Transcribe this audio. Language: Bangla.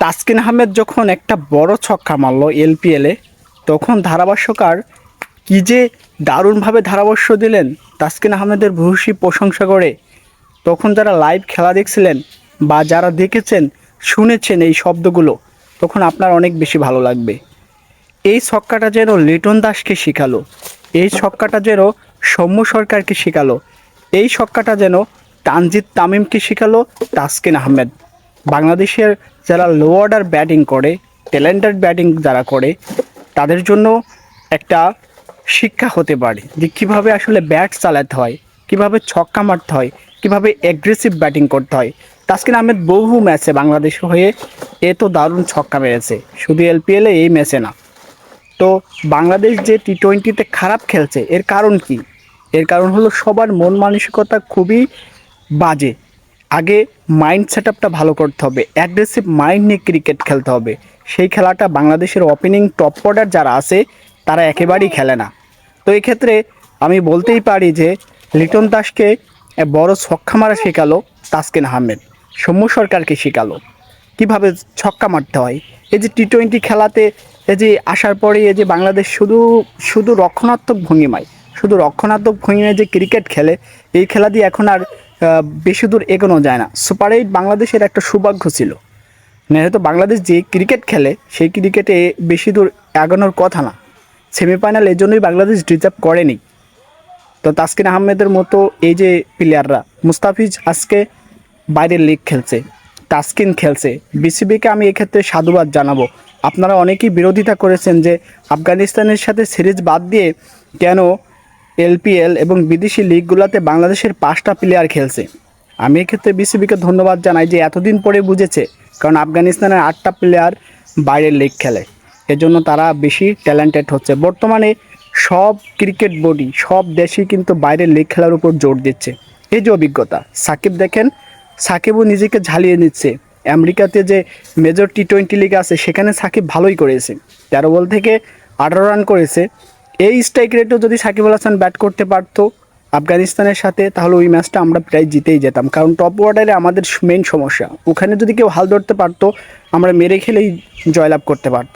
তাসকিন আহমেদ যখন একটা বড় ছক্কা মারল এলপিএলে, তখন ধারাভাষ্যকার কী যে দারুণভাবে ধারাভাষ্য দিলেন, তাসকিন আহমেদের ভূয়সী প্রশংসা করে। তখন যারা লাইভ খেলা দেখছিলেন বা যারা দেখেছেন, শুনেছেন এই শব্দগুলো, তখন আপনার অনেক বেশি ভালো লাগবে। এই ছক্কাটা যেন লিটন দাসকে শেখালো, এই ছক্কাটা যেন সৌম্য সরকারকে শেখালো, এই ছক্কাটা যেন তানজিদ তামিমকে শেখালো তাসকিন আহমেদ। বাংলাদেশের যারা লো অর্ডার ব্যাটিং করে, ট্যালেন্টেড ব্যাটিং যারা করে, তাদের জন্য একটা শিক্ষা হতে পারে যে কীভাবে আসলে ব্যাট চালাতে হয়, কীভাবে ছক্কা মারতে হয়, কীভাবে অ্যাগ্রেসিভ ব্যাটিং করতে হয়। তাসকিন আহমেদ বহু ম্যাচে বাংলাদেশ হয়ে এত দারুণ ছক্কা মেরেছে, শুধু এলপিএলে এই ম্যাচে না। তো বাংলাদেশ যে টি-20তে খারাপ খেলছে, এর কারণ কি? এর কারণ হলো সবার মন মানসিকতা খুবই বাজে। আগে মাইন্ড সেটআপটা ভালো করতে হবে, অ্যাগ্রেসিভ মাইন্ড নিয়ে ক্রিকেট খেলতে হবে। সেই খেলাটা বাংলাদেশের ওপেনিং টপ অর্ডার যারা আছে তারা একেবারেই খেলে না। তো এক্ষেত্রে আমি বলতেই পারি যে লিটন দাসকে বড় ছক্কা মারা শেখালো তাসকিন আহমেদ, সৌম্য সরকারকে শেখালো কীভাবে ছক্কা মারতে হয়। এই যে টি-20 খেলাতে এই যে আসার পরে এই যে বাংলাদেশ শুধু শুধু রক্ষণাত্মক ভঙ্গিমায় যে ক্রিকেট খেলে, এই খেলা দিয়ে এখন আর বেশি দূর এগোনো যায় না। সুপার 8 বাংলাদেশের একটা সৌভাগ্য ছিল, যেহেতু বাংলাদেশ যে ক্রিকেট খেলে সেই ক্রিকেটে বেশি দূর এগোনোর কথা না। সেমিফাইনাল এই জন্যই বাংলাদেশ ডিজার্ভ করেনি। তো তাসকিন আহমেদের মতো এই যে প্লেয়াররা, মুস্তাফিজ আজকে বাইরের লিগ খেলছে, তাসকিন খেলছে, বিসিবিকে আমি এক্ষেত্রে সাধুবাদ জানাবো। আপনারা অনেকেই বিরোধিতা করেছেন যে আফগানিস্তানের সাথে সিরিজ বাদ দিয়ে কেন এলপিএল এবং বিদেশি লিগগুলোতে বাংলাদেশের 5টা প্লেয়ার খেলছে। আমি এক্ষেত্রে বিসিবিকে ধন্যবাদ জানাই যে এতদিন পরে বুঝেছে, কারণ আফগানিস্তানের 8টা প্লেয়ার বাইরের লিগ খেলে, এজন্য তারা বেশি ট্যালেন্টেড হচ্ছে। বর্তমানে সব ক্রিকেট বডি, সব দেশই কিন্তু বাইরের লিগ খেলার উপর জোর দিচ্ছে। এই যে অভিজ্ঞতা, সাকিব দেখেন, সাকিবও নিজেকে ঝালিয়ে নিচ্ছে। আমেরিকাতে যে মেজর টি-20 লিগ আছে সেখানে সাকিব ভালোই করেছে, 13 বল থেকে 18 রান করেছে। এই স্ট্রাইক রেটও যদি সাকিব আল হাসান ব্যাট করতে পারতো আফগানিস্তানের সাথে, তাহলে ওই ম্যাচটা আমরা প্রায় জিতেই যেতাম। কারণ টপ অর্ডারে আমাদের মেইন সমস্যা, ওখানে যদি কেউ হাল ধরতে পারতো আমরা মেরে খেলেই জয়লাভ করতে পারতাম।